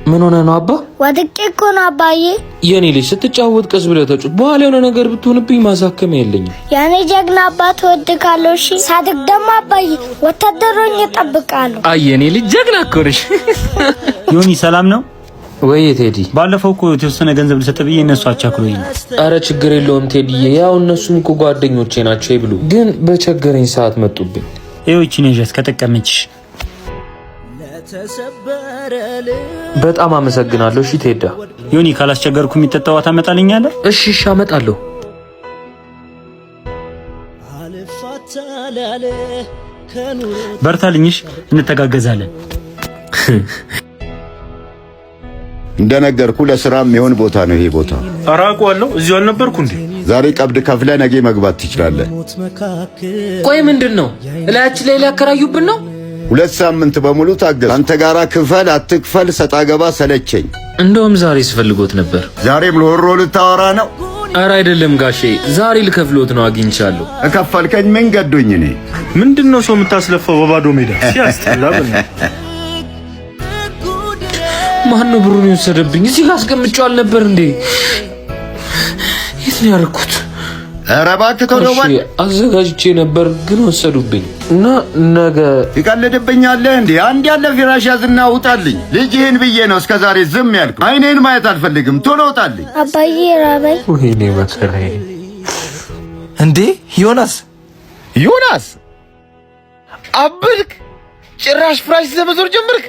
ምን ሆነ ነው አባ? ወድቄ እኮ ነው አባዬ። የኔ ልጅ ስትጫወት ቀስ ብለህ ተጫወት። በኋላ የሆነ ነገር ብትሆንብኝ ማሳከም የለኝም። ያኔ ጀግና አባት ወድካለሁ። እሺ ሳድግ ደግሞ አባዬ ወታደሮኝ እጠብቃለሁ። አይ የኔ ልጅ ጀግና እኮ ነሽ። ዮኒ ሰላም ነው ወይ ቴዲ? ባለፈው እኮ የተወሰነ ገንዘብ ልሰጥ ብዬ እነሱ አቻክሎኝ። አረ ችግር የለውም ቴዲዬ፣ ያው እነሱም እኮ ጓደኞቼ ናቸው ይብሉ። ግን በቸገረኝ ሰዓት መጡብኝ። ይኸው እቺ ነሽ ከተቀመጥሽ። በጣም አመሰግናለሁ። እሺ ቴዳ። ዮኒ ካላስቸገርኩ የሚጠጣው ታመጣልኛለህ? እሺ እሺ አመጣለሁ። በርታልኝሽ፣ እንተጋገዛለን። እንደነገርኩ ለስራም የሚሆን ቦታ ነው ይሄ ቦታ። አራቋለሁ። እዚሁ አልነበርኩ እንዴ? ዛሬ ቀብድ ከፍለ ነገ መግባት ትችላለህ። ቆይ ምንድነው? እላያችን ላይ ሊያከራዩብን ነው? 2 ሳምንት በሙሉ ታገስ። አንተ ጋራ ክፈል አትክፈል ሰጣ ገባ ሰለቸኝ። እንደውም ዛሬ ስፈልጎት ነበር። ዛሬም ለሆሮ ልታወራ ነው? አረ አይደለም ጋሼ፣ ዛሬ ልከፍሎት ነው። አግኝቻለሁ። እከፈልከኝ ምን ገዶኝ? እኔ ምንድነው ሰው የምታስለፈው በባዶ ሜዳ? ሲያስተላ ማን ነው ብሩን የወሰደብኝ? እዚህ ጋር አስቀምጬው አልነበር እንዴ? የት ነው ያደረኩት? ኧረ እባክህ ተው። አዘጋጅቼ ነበር ግን ወሰዱብኝ። እና ነገ ይቀልድብኛል እንዴ? አንድ ያለ ፊራሽ ያዝና ውጣልኝ። ልጅህን ብዬ ነው እስከዛሬ ዝም ያልኩ። አይኔን ማየት አልፈልግም። ቶሎ ውጣልኝ። አባዬ ራበኝ። ወይኔ መከራዬ። እንዴ ዮናስ አብልክ ጭራሽ ፍራሽ ዘመዞር ጀምርክ።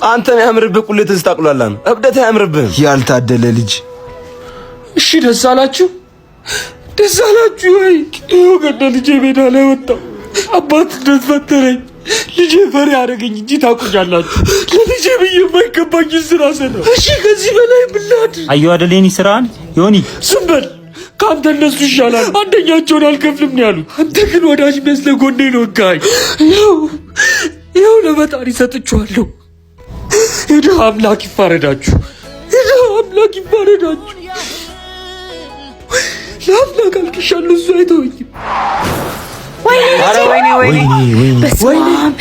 አንተን ያምርብህ ቁልት ተስታቅሏላ ነው። እብደት ያምርብህ ያልታደለ ልጅ። እሺ ደስ አላችሁ? ደስ አላችሁ ወይ? ይኸው ገና ልጄ ሜዳ ላይ ወጣው። አባትነት ፈተረኝ። ልጄ ፈሪ አደረገኝ እንጂ ታውቁኛላችሁ። ለልጄ ብዬ የማይገባኝ ስራ ሰራሁ። እሺ ከዚህ በላይ ብላድ አየሁ አይደል የኔ ስራን። ዮኒ ዝም በል። ከአንተ እነሱ ይሻላል። አንደኛቸውን አልከፍልም ነው ያሉት። አንተ ግን ወዳጅ መስለህ ጎኔ ነው ጋይ። ይኸው ለመጣሪ ሰጥቼዋለሁ። የድሃ አምላክ ይፋረዳችሁ። የድሃ አምላክ ይፋረዳችሁ። ለአምላክ አልቅሻለሁ፣ እሱ አይተወኝም። ወይኔ በስማም